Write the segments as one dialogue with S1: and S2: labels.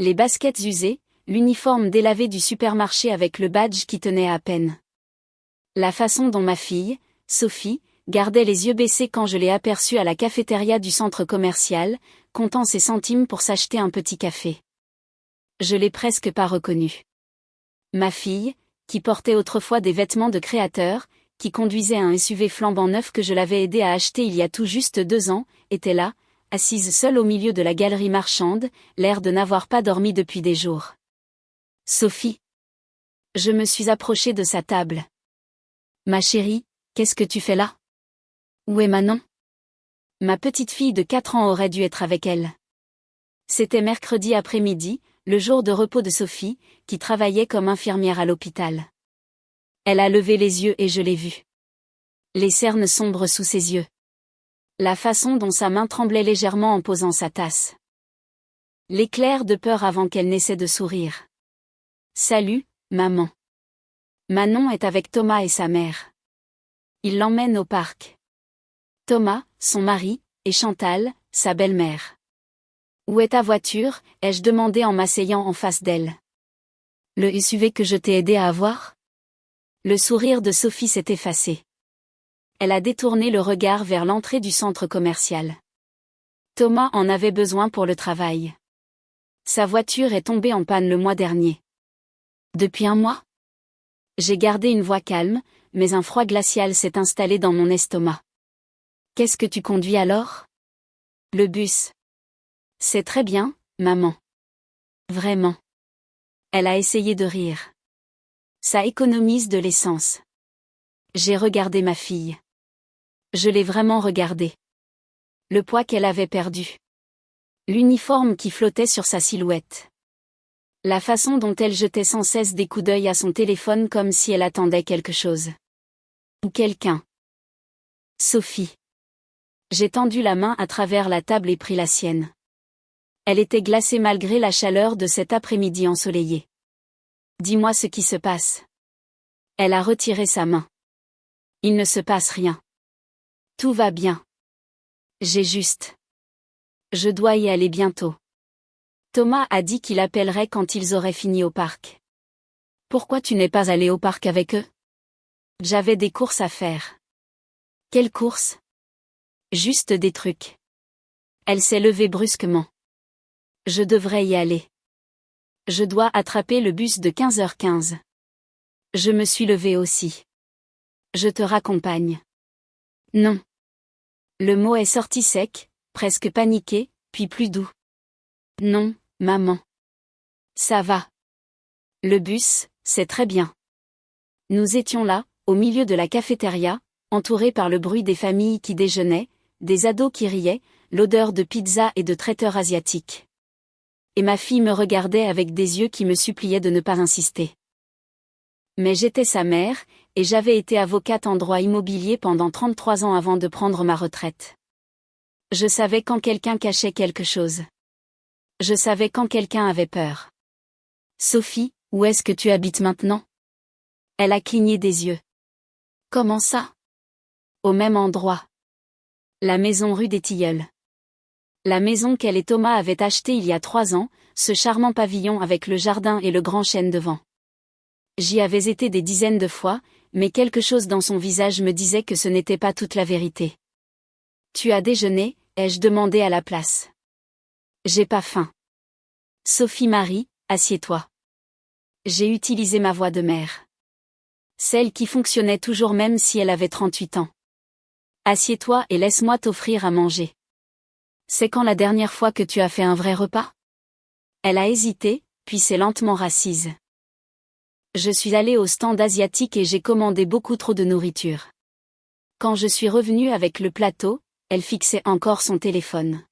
S1: Les baskets usées, l'uniforme délavé du supermarché avec le badge qui tenait à peine. La façon dont ma fille, Sophie, gardait les yeux baissés quand je l'ai aperçue à la cafétéria du centre commercial, comptant ses centimes pour s'acheter un petit café. Je l'ai presque pas reconnue. Ma fille, qui portait autrefois des vêtements de créateur, qui conduisait un SUV flambant neuf que je l'avais aidé à acheter il y a tout juste 2 ans, était là, assise seule au milieu de la galerie marchande, l'air de n'avoir pas dormi depuis des jours. Sophie. Je me suis approchée de sa table. Ma chérie, qu'est-ce que tu fais là? Où est Manon? Ma petite fille de 4 ans aurait dû être avec elle. C'était mercredi après-midi, le jour de repos de Sophie, qui travaillait comme infirmière à l'hôpital. Elle a levé les yeux et je l'ai vue. Les cernes sombres sous ses yeux. La façon dont sa main tremblait légèrement en posant sa tasse. L'éclair de peur avant qu'elle n'essaie de sourire. Salut, maman. Manon est avec Thomas et sa mère. Il l'emmène au parc. Thomas, son mari, et Chantal, sa belle-mère. Où est ta voiture? Ai-je demandé en m'asseyant en face d'elle. Le SUV que je t'ai aidé à avoir? Le sourire de Sophie s'est effacé. Elle a détourné le regard vers l'entrée du centre commercial. Thomas en avait besoin pour le travail. Sa voiture est tombée en panne le mois dernier. Depuis un mois? J'ai gardé une voix calme, mais un froid glacial s'est installé dans mon estomac. Qu'est-ce que tu conduis alors? Le bus. C'est très bien, maman. Vraiment. Elle a essayé de rire. Ça économise de l'essence. J'ai regardé ma fille. Je l'ai vraiment regardée. Le poids qu'elle avait perdu. L'uniforme qui flottait sur sa silhouette. La façon dont elle jetait sans cesse des coups d'œil à son téléphone comme si elle attendait quelque chose. Ou quelqu'un. Sophie. J'ai tendu la main à travers la table et pris la sienne. Elle était glacée malgré la chaleur de cet après-midi ensoleillé. Dis-moi ce qui se passe. Elle a retiré sa main. Il ne se passe rien. Tout va bien. J'ai juste. Je dois y aller bientôt. Thomas a dit qu'il appellerait quand ils auraient fini au parc. Pourquoi tu n'es pas allé au parc avec eux? J'avais des courses à faire. Quelles courses? Juste des trucs. Elle s'est levée brusquement. Je devrais y aller. Je dois attraper le bus de 15h15. Je me suis levée aussi. Je te raccompagne. Non. Le mot est sorti sec, presque paniqué, puis plus doux. Non, maman. Ça va. Le bus, c'est très bien. Nous étions là, au milieu de la cafétéria, entourés par le bruit des familles qui déjeunaient, des ados qui riaient, l'odeur de pizza et de traiteurs asiatiques. Et ma fille me regardait avec des yeux qui me suppliaient de ne pas insister. Mais j'étais sa mère, et j'avais été avocate en droit immobilier pendant 33 ans avant de prendre ma retraite. Je savais quand quelqu'un cachait quelque chose. Je savais quand quelqu'un avait peur. Sophie, où est-ce que tu habites maintenant? Elle a cligné des yeux. Comment ça? Au même endroit. La maison rue des Tilleuls. La maison qu'elle et Thomas avaient achetée il y a 3 ans, ce charmant pavillon avec le jardin et le grand chêne devant. J'y avais été des dizaines de fois, mais quelque chose dans son visage me disait que ce n'était pas toute la vérité. Tu as déjeuné? Ai-je demandé à la place. J'ai pas faim. Sophie-Marie, assieds-toi. J'ai utilisé ma voix de mère. Celle qui fonctionnait toujours même si elle avait 38 ans. Assieds-toi et laisse-moi t'offrir à manger. C'est quand la dernière fois que tu as fait un vrai repas? Elle a hésité, puis s'est lentement rassise. Je suis allée au stand asiatique et j'ai commandé beaucoup trop de nourriture. Quand je suis revenue avec le plateau, elle fixait encore son téléphone.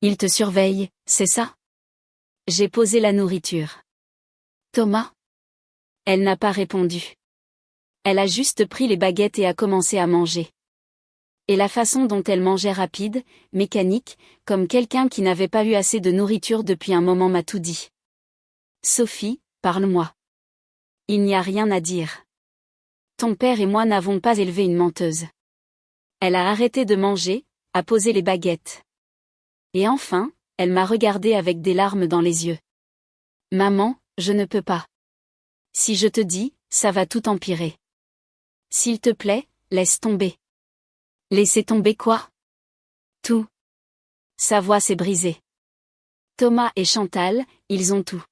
S1: Il te surveille, c'est ça? J'ai posé la nourriture. Thomas? Elle n'a pas répondu. Elle a juste pris les baguettes et a commencé à manger. Et la façon dont elle mangeait rapide, mécanique, comme quelqu'un qui n'avait pas eu assez de nourriture depuis un moment m'a tout dit. Sophie, parle-moi. Il n'y a rien à dire. Ton père et moi n'avons pas élevé une menteuse. Elle a arrêté de manger, a posé les baguettes. Et enfin, elle m'a regardé avec des larmes dans les yeux. Maman, je ne peux pas. Si je te dis, ça va tout empirer. S'il te plaît, laisse tomber. Laissez tomber quoi? Tout. Sa voix s'est brisée. Thomas et Chantal, ils ont tout.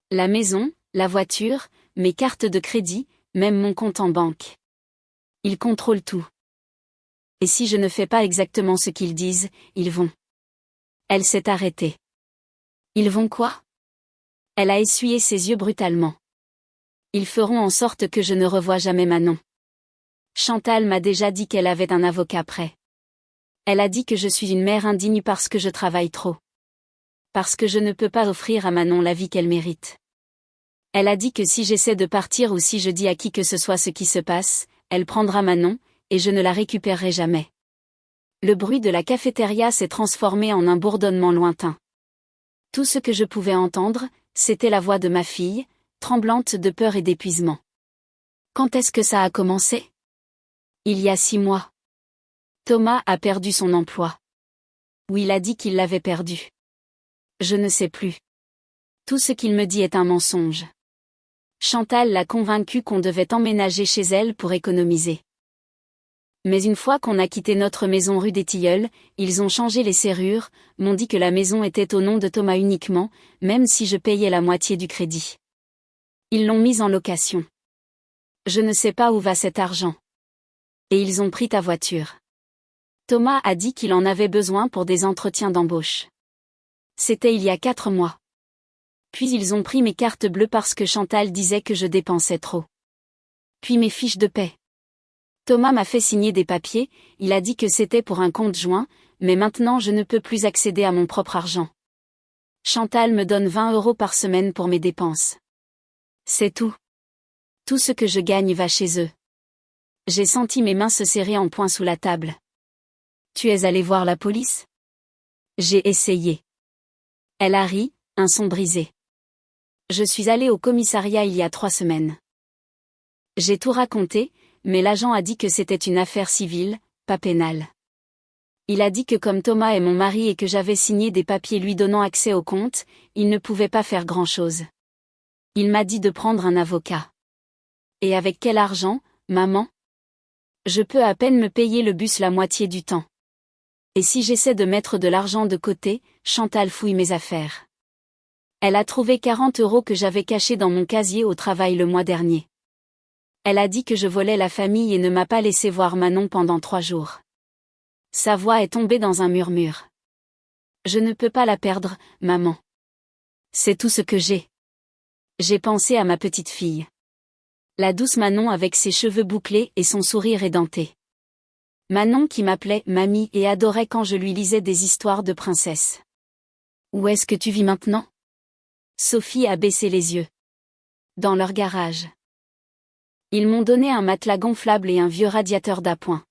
S1: La maison, la voiture, mes cartes de crédit, même mon compte en banque. Ils contrôlent tout. Et si je ne fais pas exactement ce qu'ils disent, ils vont. Elle s'est arrêtée. Ils vont quoi? Elle a essuyé ses yeux brutalement. Ils feront en sorte que je ne revoie jamais Manon. Chantal m'a déjà dit qu'elle avait un avocat prêt. Elle a dit que je suis une mère indigne parce que je travaille trop. Parce que je ne peux pas offrir à Manon la vie qu'elle mérite. Elle a dit que si j'essaie de partir ou si je dis à qui que ce soit ce qui se passe, elle prendra Manon, et je ne la récupérerai jamais. Le bruit de la cafétéria s'est transformé en un bourdonnement lointain. Tout ce que je pouvais entendre, c'était la voix de ma fille, tremblante de peur et d'épuisement. Quand est-ce que ça a commencé? Il y a 6 mois. Thomas a perdu son emploi. Ou il a dit qu'il l'avait perdu. Je ne sais plus. Tout ce qu'il me dit est un mensonge. Chantal l'a convaincu qu'on devait emménager chez elle pour économiser. Mais une fois qu'on a quitté notre maison rue des Tilleuls, ils ont changé les serrures, m'ont dit que la maison était au nom de Thomas uniquement, même si je payais la moitié du crédit. Ils l'ont mise en location. Je ne sais pas où va cet argent. Et ils ont pris ta voiture. Thomas a dit qu'il en avait besoin pour des entretiens d'embauche. C'était il y a 4 mois. Puis ils ont pris mes cartes bleues parce que Chantal disait que je dépensais trop. Puis mes fiches de paie. Thomas m'a fait signer des papiers, il a dit que c'était pour un compte joint, mais maintenant je ne peux plus accéder à mon propre argent. Chantal me donne 20 € par semaine pour mes dépenses. C'est tout. Tout ce que je gagne va chez eux. J'ai senti mes mains se serrer en poing sous la table. Tu es allé voir la police? J'ai essayé. Elle a ri, un son brisé. Je suis allée au commissariat il y a 3 semaines. J'ai tout raconté, mais l'agent a dit que c'était une affaire civile, pas pénale. Il a dit que comme Thomas est mon mari et que j'avais signé des papiers lui donnant accès au compte, il ne pouvait pas faire grand-chose. Il m'a dit de prendre un avocat. Et avec quel argent, maman? Je peux à peine me payer le bus la moitié du temps. Et si j'essaie de mettre de l'argent de côté, Chantal fouille mes affaires. Elle a trouvé 40 € que j'avais cachés dans mon casier au travail le mois dernier. Elle a dit que je volais la famille et ne m'a pas laissé voir Manon pendant 3 jours. Sa voix est tombée dans un murmure. Je ne peux pas la perdre, maman. C'est tout ce que j'ai. J'ai pensé à ma petite fille. La douce Manon avec ses cheveux bouclés et son sourire édenté. Manon qui m'appelait mamie et adorait quand je lui lisais des histoires de princesses. Où est-ce que tu vis maintenant? Sophie a baissé les yeux. Dans leur garage. Ils m'ont donné un matelas gonflable et un vieux radiateur d'appoint.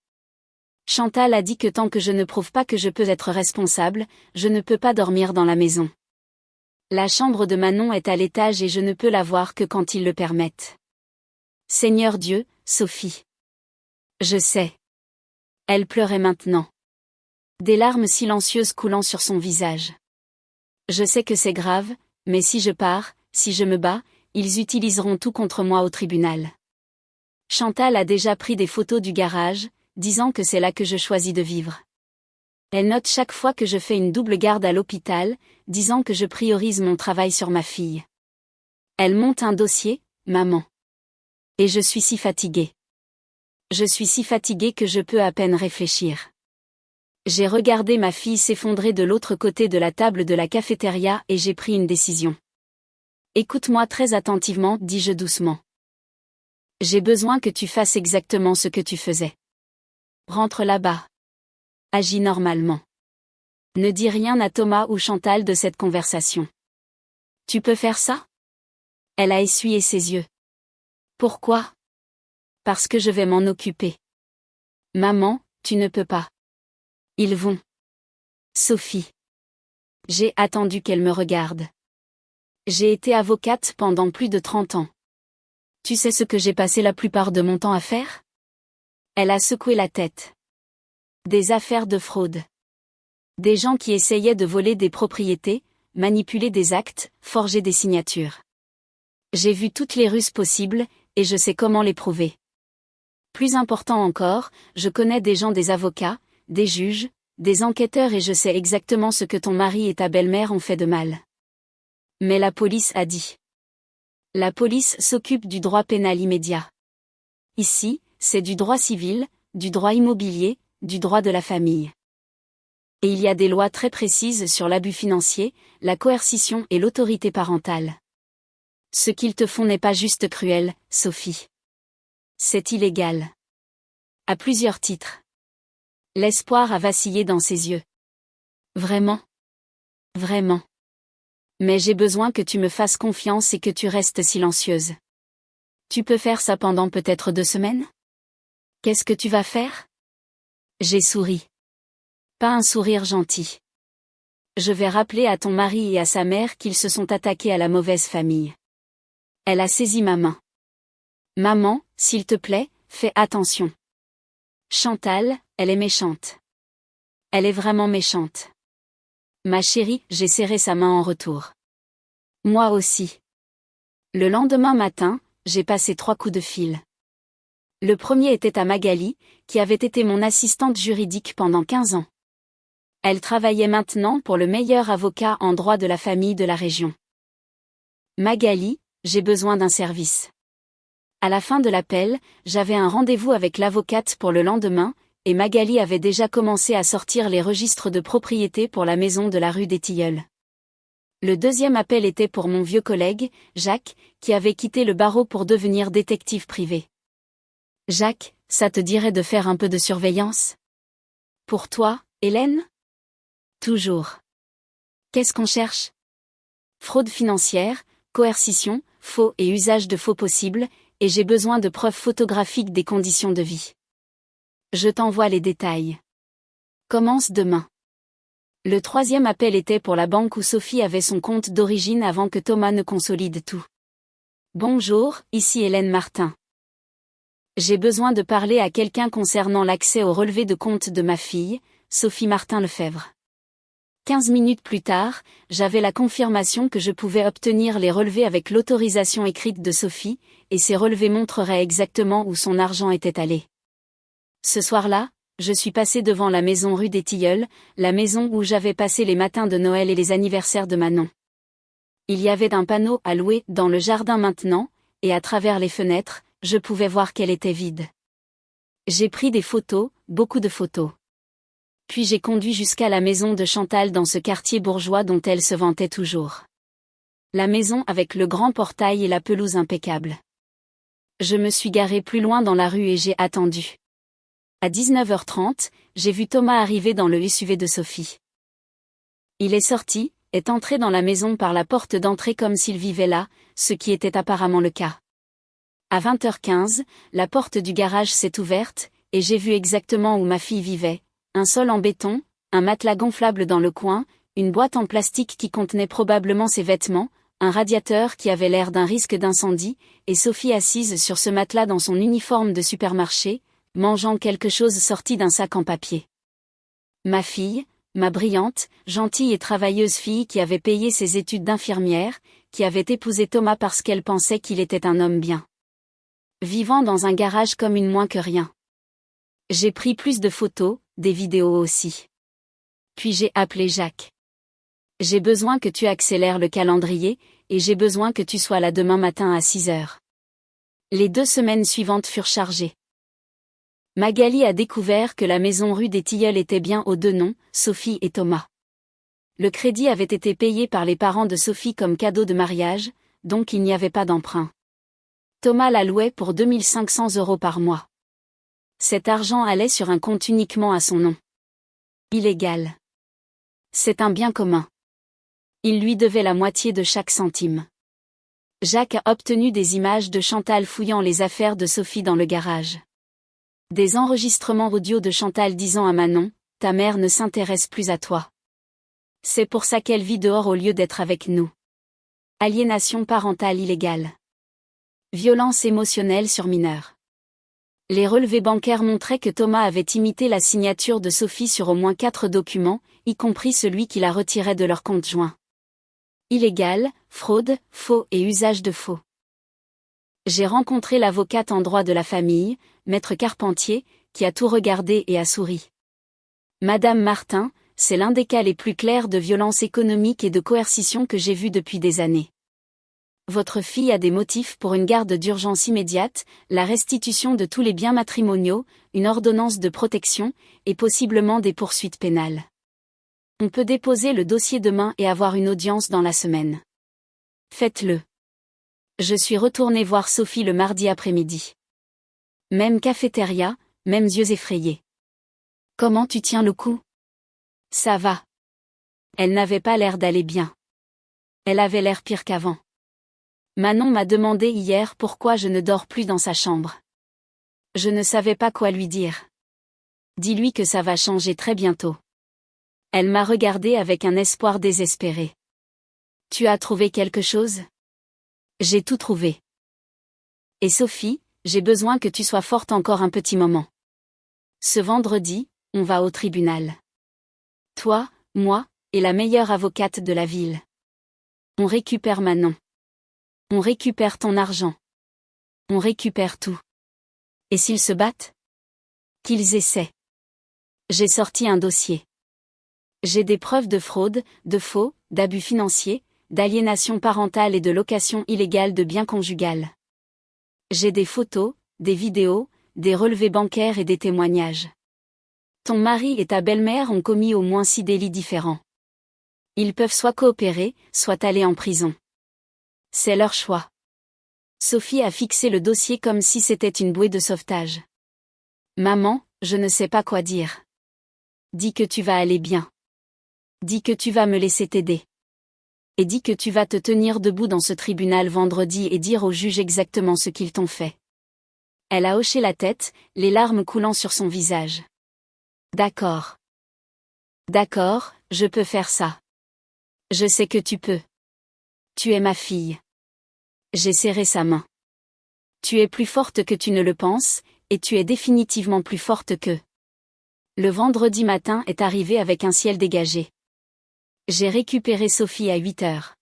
S1: Chantal a dit que tant que je ne prouve pas que je peux être responsable, je ne peux pas dormir dans la maison. La chambre de Manon est à l'étage et je ne peux la voir que quand ils le permettent. Seigneur Dieu, Sophie. Je sais. Elle pleurait maintenant. Des larmes silencieuses coulant sur son visage. Je sais que c'est grave, mais si je pars, si je me bats, ils utiliseront tout contre moi au tribunal. Chantal a déjà pris des photos du garage, disant que c'est là que je choisis de vivre. Elle note chaque fois que je fais une double garde à l'hôpital, disant que je priorise mon travail sur ma fille. Elle monte un dossier, maman. Et je suis si fatiguée. Je suis si fatiguée que je peux à peine réfléchir. J'ai regardé ma fille s'effondrer de l'autre côté de la table de la cafétéria et j'ai pris une décision. Écoute-moi très attentivement, dis-je doucement. J'ai besoin que tu fasses exactement ce que tu faisais. Rentre là-bas. Agis normalement. Ne dis rien à Thomas ou Chantal de cette conversation. Tu peux faire ça? Elle a essuyé ses yeux. Pourquoi? Parce que je vais m'en occuper. Maman, tu ne peux pas. Ils vont. Sophie. J'ai attendu qu'elle me regarde. J'ai été avocate pendant plus de 30 ans. Tu sais ce que j'ai passé la plupart de mon temps à faire? Elle a secoué la tête. Des affaires de fraude. Des gens qui essayaient de voler des propriétés, manipuler des actes, forger des signatures. J'ai vu toutes les ruses possibles, et je sais comment les prouver. Plus important encore, je connais des gens, des avocats, des juges, des enquêteurs et je sais exactement ce que ton mari et ta belle-mère ont fait de mal. Mais la police a dit. La police s'occupe du droit pénal immédiat. Ici, c'est du droit civil, du droit immobilier, du droit de la famille. Et il y a des lois très précises sur l'abus financier, la coercition et l'autorité parentale. Ce qu'ils te font n'est pas juste cruel, Sophie. C'est illégal. À plusieurs titres. L'espoir a vacillé dans ses yeux. Vraiment? Vraiment. Mais j'ai besoin que tu me fasses confiance et que tu restes silencieuse. Tu peux faire ça pendant peut-être 2 semaines? Qu'est-ce que tu vas faire? J'ai souri. Pas un sourire gentil. Je vais rappeler à ton mari et à sa mère qu'ils se sont attaqués à la mauvaise famille. Elle a saisi ma main. Maman, s'il te plaît, fais attention. Chantal, elle est méchante. Elle est vraiment méchante. Ma chérie, j'ai serré sa main en retour. Moi aussi. Le lendemain matin, j'ai passé 3 coups de fil. Le premier était à Magali, qui avait été mon assistante juridique pendant 15 ans. Elle travaillait maintenant pour le meilleur avocat en droit de la famille de la région. Magali, j'ai besoin d'un service. À la fin de l'appel, j'avais un rendez-vous avec l'avocate pour le lendemain, et Magali avait déjà commencé à sortir les registres de propriété pour la maison de la rue des Tilleuls. Le deuxième appel était pour mon vieux collègue, Jacques, qui avait quitté le barreau pour devenir détective privé. Jacques, ça te dirait de faire un peu de surveillance? Pour toi, Hélène? Toujours. Qu'est-ce qu'on cherche? Fraude financière, coercition, faux et usage de faux possibles, et j'ai besoin de preuves photographiques des conditions de vie. Je t'envoie les détails. Commence demain. Le troisième appel était pour la banque où Sophie avait son compte d'origine avant que Thomas ne consolide tout. Bonjour, ici Hélène Martin. J'ai besoin de parler à quelqu'un concernant l'accès au relevé de compte de ma fille, Sophie Martin-Lefebvre. 15 minutes plus tard, j'avais la confirmation que je pouvais obtenir les relevés avec l'autorisation écrite de Sophie, et ces relevés montreraient exactement où son argent était allé. Ce soir-là, je suis passé devant la maison rue des Tilleuls, la maison où j'avais passé les matins de Noël et les anniversaires de Manon. Il y avait un panneau à louer dans le jardin maintenant, et à travers les fenêtres, je pouvais voir qu'elle était vide. J'ai pris des photos, beaucoup de photos. Puis j'ai conduit jusqu'à la maison de Chantal dans ce quartier bourgeois dont elle se vantait toujours. La maison avec le grand portail et la pelouse impeccable. Je me suis garé plus loin dans la rue et j'ai attendu. À 19h30, j'ai vu Thomas arriver dans le SUV de Sophie. Il est sorti, est entré dans la maison par la porte d'entrée comme s'il vivait là, ce qui était apparemment le cas. À 20h15, la porte du garage s'est ouverte, et j'ai vu exactement où ma fille vivait. Un sol en béton, un matelas gonflable dans le coin, une boîte en plastique qui contenait probablement ses vêtements, un radiateur qui avait l'air d'un risque d'incendie, et Sophie assise sur ce matelas dans son uniforme de supermarché, mangeant quelque chose sorti d'un sac en papier. Ma fille, ma brillante, gentille et travailleuse fille qui avait payé ses études d'infirmière, qui avait épousé Thomas parce qu'elle pensait qu'il était un homme bien. Vivant dans un garage comme une moins que rien. J'ai pris plus de photos, des vidéos aussi. Puis j'ai appelé Jacques. J'ai besoin que tu accélères le calendrier, et j'ai besoin que tu sois là demain matin à 6h. Les 2 semaines suivantes furent chargées. Magali a découvert que la maison rue des Tilleuls était bien aux 2 noms, Sophie et Thomas. Le crédit avait été payé par les parents de Sophie comme cadeau de mariage, donc il n'y avait pas d'emprunt. Thomas la louait pour 2500 € par mois. Cet argent allait sur un compte uniquement à son nom. Illégal. C'est un bien commun. Il lui devait la moitié de chaque centime. Jacques a obtenu des images de Chantal fouillant les affaires de Sophie dans le garage. Des enregistrements audio de Chantal disant à Manon, « Ta mère ne s'intéresse plus à toi. C'est pour ça qu'elle vit dehors au lieu d'être avec nous. » Aliénation parentale illégale. Violence émotionnelle sur mineur. Les relevés bancaires montraient que Thomas avait imité la signature de Sophie sur au moins 4 documents, y compris celui qu'il a retiré de leur compte joint. Illégale, fraude, faux et usage de faux. J'ai rencontré l'avocate en droit de la famille, maître Carpentier, qui a tout regardé et a souri. Madame Martin, c'est l'un des cas les plus clairs de violence économique et de coercition que j'ai vu depuis des années. Votre fille a des motifs pour une garde d'urgence immédiate, la restitution de tous les biens matrimoniaux, une ordonnance de protection, et possiblement des poursuites pénales. On peut déposer le dossier demain et avoir une audience dans la semaine. Faites-le. Je suis retournée voir Sophie le mardi après-midi. Même cafétéria, mêmes yeux effrayés. Comment tu tiens le coup? Ça va. Elle n'avait pas l'air d'aller bien. Elle avait l'air pire qu'avant. Manon m'a demandé hier pourquoi je ne dors plus dans sa chambre. Je ne savais pas quoi lui dire. Dis-lui que ça va changer très bientôt. Elle m'a regardé avec un espoir désespéré. Tu as trouvé quelque chose? J'ai tout trouvé. Et Sophie, j'ai besoin que tu sois forte encore un petit moment. Ce vendredi, on va au tribunal. Toi, moi, et la meilleure avocate de la ville. On récupère Manon. On récupère ton argent. On récupère tout. Et s'ils se battent? Qu'ils essaient. J'ai sorti un dossier. J'ai des preuves de fraude, de faux, d'abus financiers, d'aliénation parentale et de location illégale de biens conjugales. J'ai des photos, des vidéos, des relevés bancaires et des témoignages. Ton mari et ta belle-mère ont commis au moins 6 délits différents. Ils peuvent soit coopérer, soit aller en prison. C'est leur choix. Sophie a fixé le dossier comme si c'était une bouée de sauvetage. Maman, je ne sais pas quoi dire. Dis que tu vas aller bien. Dis que tu vas me laisser t'aider. Et dis que tu vas te tenir debout dans ce tribunal vendredi et dire au juge exactement ce qu'ils t'ont fait. Elle a hoché la tête, les larmes coulant sur son visage. D'accord. D'accord, je peux faire ça. Je sais que tu peux. Tu es ma fille. J'ai serré sa main. Tu es plus forte que tu ne le penses, et tu es définitivement plus forte que. Le vendredi matin est arrivé avec un ciel dégagé. J'ai récupéré Sophie à 8 heures.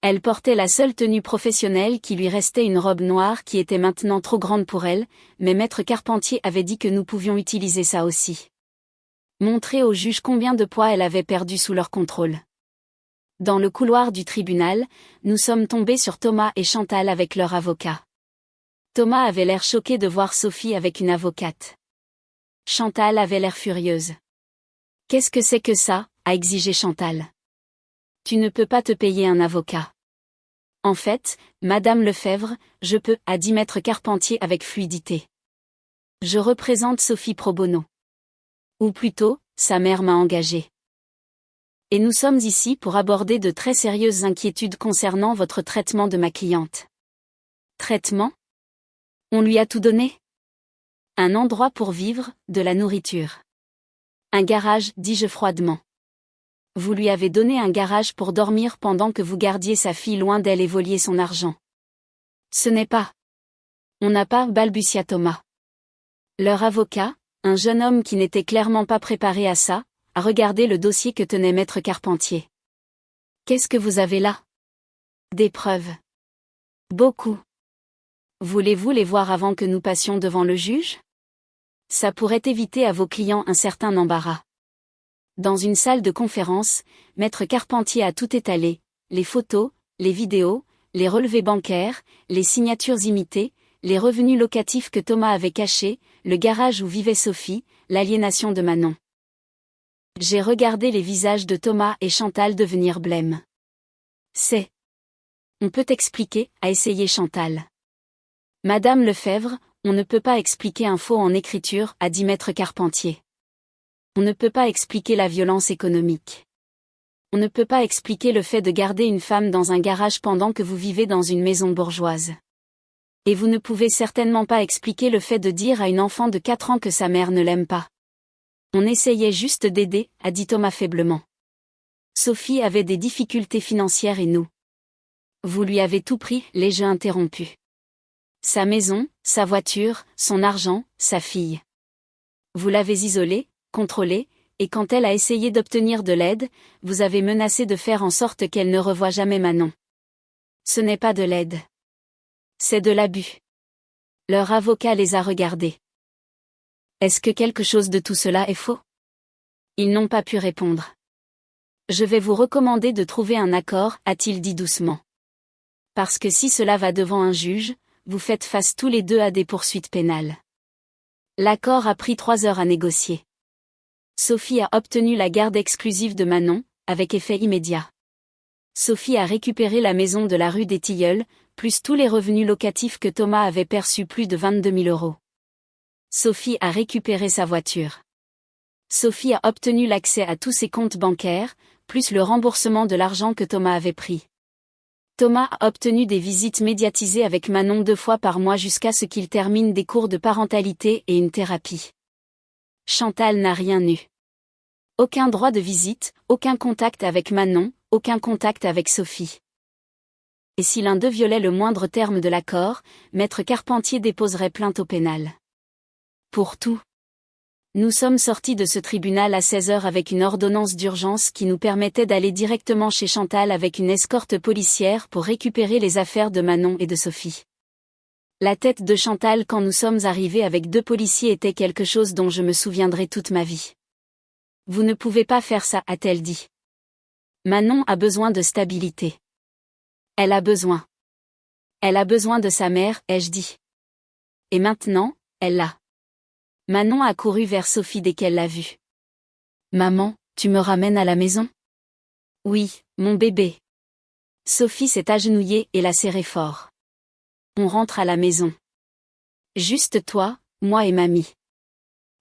S1: Elle portait la seule tenue professionnelle qui lui restait, une robe noire qui était maintenant trop grande pour elle, mais maître Carpentier avait dit que nous pouvions utiliser ça aussi. Montrer au juge combien de poids elle avait perdu sous leur contrôle. Dans le couloir du tribunal, nous sommes tombés sur Thomas et Chantal avec leur avocat. Thomas avait l'air choqué de voir Sophie avec une avocate. Chantal avait l'air furieuse. « Qu'est-ce que c'est que ça ?» a exigé Chantal. « Tu ne peux pas te payer un avocat. » « En fait, Madame Lefebvre, je peux, » a dit maître Carpentier avec fluidité. « Je représente Sophie pro bono. Ou plutôt, sa mère m'a engagée. Et nous sommes ici pour aborder de très sérieuses inquiétudes concernant votre traitement de ma cliente. » Traitement? On lui a tout donné? Un endroit pour vivre, de la nourriture. Un garage, dis-je froidement. Vous lui avez donné un garage pour dormir pendant que vous gardiez sa fille loin d'elle et voliez son argent. Ce n'est pas. On n'a pas, balbutia Thomas. Leur avocat, un jeune homme qui n'était clairement pas préparé à ça, a regardé le dossier que tenait maître Carpentier. Qu'est-ce que vous avez là? Des preuves. Beaucoup. Voulez-vous les voir avant que nous passions devant le juge? Ça pourrait éviter à vos clients un certain embarras. Dans une salle de conférence, maître Carpentier a tout étalé, les photos, les vidéos, les relevés bancaires, les signatures imitées, les revenus locatifs que Thomas avait cachés, le garage où vivait Sophie, l'aliénation de Manon. J'ai regardé les visages de Thomas et Chantal devenir blêmes. C'est. On peut expliquer, a essayé Chantal. Madame Lefebvre, on ne peut pas expliquer un faux en écriture, a dit maître Carpentier. On ne peut pas expliquer la violence économique. On ne peut pas expliquer le fait de garder une femme dans un garage pendant que vous vivez dans une maison bourgeoise. Et vous ne pouvez certainement pas expliquer le fait de dire à une enfant de 4 ans que sa mère ne l'aime pas. On essayait juste d'aider, a dit Thomas faiblement. Sophie avait des difficultés financières et nous. Vous lui avez tout pris, l'ai-je interrompu. Sa maison, sa voiture, son argent, sa fille. Vous l'avez isolée, contrôlée, et quand elle a essayé d'obtenir de l'aide, vous avez menacé de faire en sorte qu'elle ne revoie jamais Manon. Ce n'est pas de l'aide. C'est de l'abus. Leur avocat les a regardés. Est-ce que quelque chose de tout cela est faux? Ils n'ont pas pu répondre. Je vais vous recommander de trouver un accord, a-t-il dit doucement. Parce que si cela va devant un juge, vous faites face tous les deux à des poursuites pénales. L'accord a pris 3 heures à négocier. Sophie a obtenu la garde exclusive de Manon, avec effet immédiat. Sophie a récupéré la maison de la rue des Tilleuls, plus tous les revenus locatifs que Thomas avait perçus, plus de 22 000 euros. Sophie a récupéré sa voiture. Sophie a obtenu l'accès à tous ses comptes bancaires, plus le remboursement de l'argent que Thomas avait pris. Thomas a obtenu des visites médiatisées avec Manon 2 fois par mois jusqu'à ce qu'il termine des cours de parentalité et une thérapie. Chantal n'a rien eu. Aucun droit de visite, aucun contact avec Manon, aucun contact avec Sophie. Et si l'un d'eux violait le moindre terme de l'accord, Maître Carpentier déposerait plainte au pénal. Pour tout. Nous sommes sortis de ce tribunal à 16 heures avec une ordonnance d'urgence qui nous permettait d'aller directement chez Chantal avec une escorte policière pour récupérer les affaires de Manon et de Sophie. La tête de Chantal quand nous sommes arrivés avec 2 policiers était quelque chose dont je me souviendrai toute ma vie. Vous ne pouvez pas faire ça, a-t-elle dit. Manon a besoin de stabilité. Elle a besoin. Elle a besoin de sa mère, ai-je dit. Et maintenant, elle l'a. Manon a couru vers Sophie dès qu'elle l'a vue. Maman, tu me ramènes à la maison? Oui, mon bébé. Sophie s'est agenouillée et l'a serré fort. On rentre à la maison. Juste toi, moi et mamie.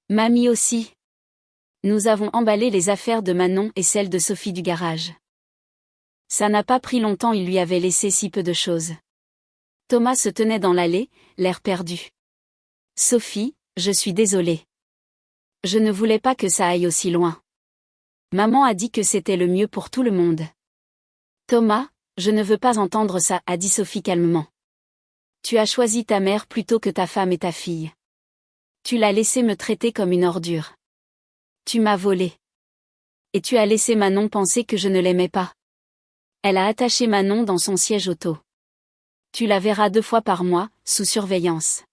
S1: Mamie aussi. Nous avons emballé les affaires de Manon et celles de Sophie du garage. Ça n'a pas pris longtemps, il lui avait laissé si peu de choses. Thomas se tenait dans l'allée, l'air perdu. Sophie, je suis désolée. Je ne voulais pas que ça aille aussi loin. Maman a dit que c'était le mieux pour tout le monde. Thomas, je ne veux pas entendre ça, a dit Sophie calmement. Tu as choisi ta mère plutôt que ta femme et ta fille. Tu l'as laissé me traiter comme une ordure. Tu m'as volé. Et tu as laissé Manon penser que je ne l'aimais pas. Elle a attaché Manon dans son siège auto. Tu la verras 2 fois par mois, sous surveillance.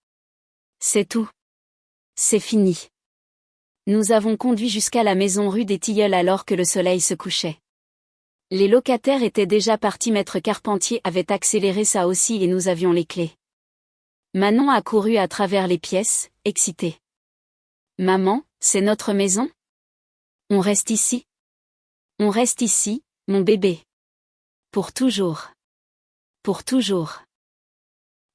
S1: C'est tout. C'est fini. Nous avons conduit jusqu'à la maison rue des Tilleuls alors que le soleil se couchait. Les locataires étaient déjà partis, Maître Carpentier avait accéléré ça aussi et nous avions les clés. Manon a couru à travers les pièces, excitée. Maman, c'est notre maison? On reste ici? On reste ici, mon bébé. Pour toujours. Pour toujours.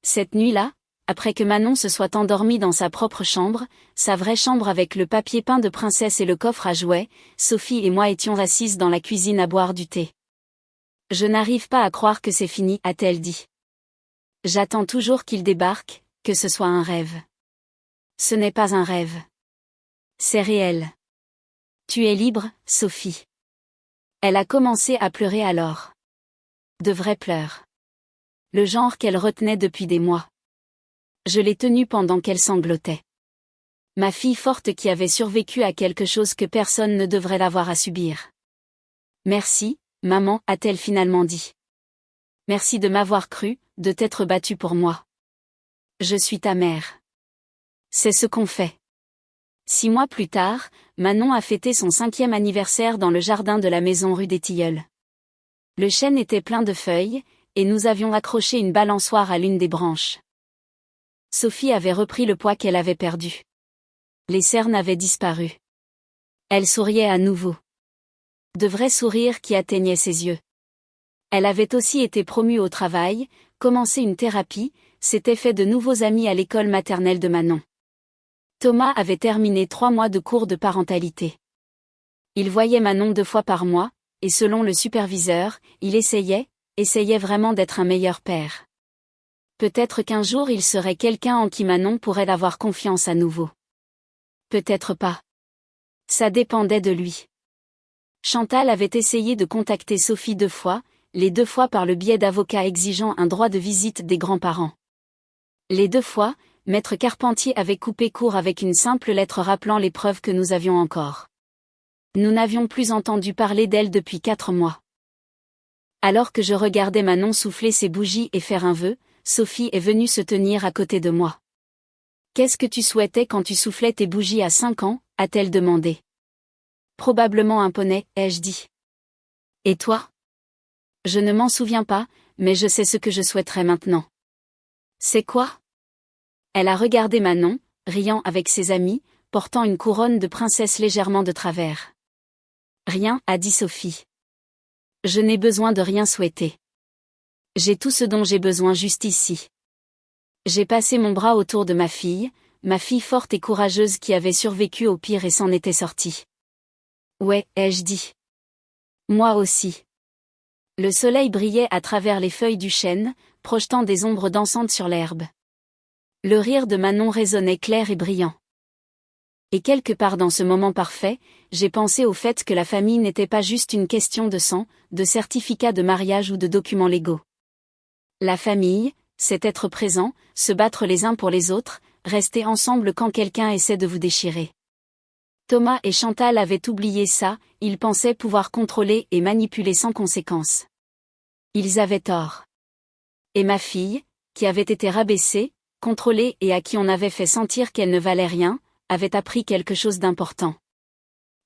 S1: Cette nuit-là, après que Manon se soit endormie dans sa propre chambre, sa vraie chambre avec le papier peint de princesse et le coffre à jouets, Sophie et moi étions assises dans la cuisine à boire du thé. Je n'arrive pas à croire que c'est fini, a-t-elle dit. J'attends toujours qu'il débarque, que ce soit un rêve. Ce n'est pas un rêve. C'est réel. Tu es libre, Sophie. Elle a commencé à pleurer alors. De vrais pleurs. Le genre qu'elle retenait depuis des mois. Je l'ai tenue pendant qu'elle sanglotait. Ma fille forte qui avait survécu à quelque chose que personne ne devrait l'avoir à subir. Merci, maman, a-t-elle finalement dit. Merci de m'avoir cru, de t'être battue pour moi. Je suis ta mère. C'est ce qu'on fait. 6 mois plus tard, Manon a fêté son 5e anniversaire dans le jardin de la maison rue des Tilleuls. Le chêne était plein de feuilles, et nous avions accroché une balançoire à l'une des branches. Sophie avait repris le poids qu'elle avait perdu. Les cernes avaient disparu. Elle souriait à nouveau. De vrais sourires qui atteignaient ses yeux. Elle avait aussi été promue au travail, commencé une thérapie, s'était fait de nouveaux amis à l'école maternelle de Manon. Thomas avait terminé 3 mois de cours de parentalité. Il voyait Manon 2 fois par mois, et selon le superviseur, il essayait vraiment d'être un meilleur père. Peut-être qu'un jour il serait quelqu'un en qui Manon pourrait avoir confiance à nouveau. Peut-être pas. Ça dépendait de lui. Chantal avait essayé de contacter Sophie 2 fois, les 2 fois par le biais d'avocats exigeant un droit de visite des grands-parents. Les 2 fois, Maître Carpentier avait coupé court avec une simple lettre rappelant les preuves que nous avions encore. Nous n'avions plus entendu parler d'elle depuis 4 mois. Alors que je regardais Manon souffler ses bougies et faire un vœu, Sophie est venue se tenir à côté de moi. « Qu'est-ce que tu souhaitais quand tu soufflais tes bougies à 5 ans ?» a-t-elle demandé. « Probablement un poney, ai-je dit. Et toi ? Je ne m'en souviens pas, mais je sais ce que je souhaiterais maintenant. C'est quoi ? Elle a regardé Manon, riant avec ses amis, portant une couronne de princesse légèrement de travers. Rien, a dit Sophie. Je n'ai besoin de rien souhaiter. J'ai tout ce dont j'ai besoin juste ici. J'ai passé mon bras autour de ma fille forte et courageuse qui avait survécu au pire et s'en était sortie. Ouais, ai-je dit. Moi aussi. Le soleil brillait à travers les feuilles du chêne, projetant des ombres dansantes sur l'herbe. Le rire de Manon résonnait clair et brillant. Et quelque part dans ce moment parfait, j'ai pensé au fait que la famille n'était pas juste une question de sang, de certificat de mariage ou de documents légaux. La famille, c'est être présent, se battre les uns pour les autres, rester ensemble quand quelqu'un essaie de vous déchirer. Thomas et Chantal avaient oublié ça, ils pensaient pouvoir contrôler et manipuler sans conséquence. Ils avaient tort. Et ma fille, qui avait été rabaissée, contrôlée et à qui on avait fait sentir qu'elle ne valait rien, avait appris quelque chose d'important.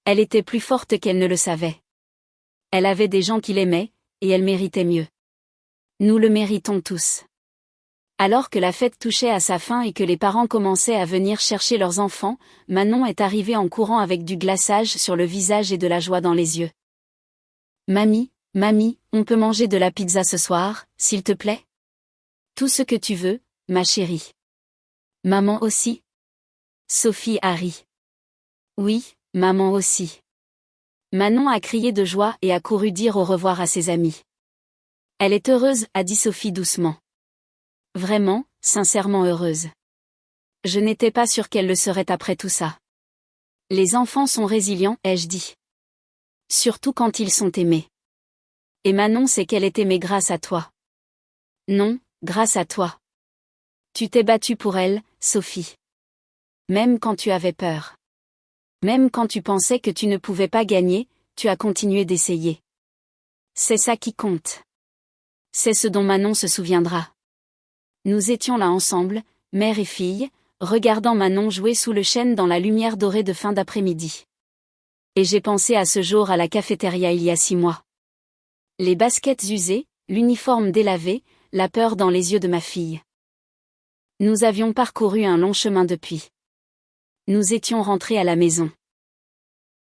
S1: Elle était plus forte qu'elle ne le savait. Elle avait des gens qui l'aimaient, et elle méritait mieux. Nous le méritons tous. Alors que la fête touchait à sa fin et que les parents commençaient à venir chercher leurs enfants, Manon est arrivée en courant avec du glaçage sur le visage et de la joie dans les yeux. « Mamie, on peut manger de la pizza ce soir, s'il te plaît ? Tout ce que tu veux, ma chérie. Maman aussi ? Sophie a ri. Oui, maman aussi. Manon a crié de joie et a couru dire au revoir à ses amis. Elle est heureuse, a dit Sophie doucement. Vraiment, sincèrement heureuse. Je n'étais pas sûre qu'elle le serait après tout ça. Les enfants sont résilients, ai-je dit. Surtout quand ils sont aimés. Et Manon sait qu'elle est aimée grâce à toi. Non, grâce à toi. Tu t'es battue pour elle, Sophie. Même quand tu avais peur. Même quand tu pensais que tu ne pouvais pas gagner, tu as continué d'essayer. C'est ça qui compte. C'est ce dont Manon se souviendra. Nous étions là ensemble, mère et fille, regardant Manon jouer sous le chêne dans la lumière dorée de fin d'après-midi. Et j'ai pensé à ce jour à la cafétéria il y a 6 mois. Les baskets usées, l'uniforme délavé, la peur dans les yeux de ma fille. Nous avions parcouru un long chemin depuis. Nous étions rentrés à la maison.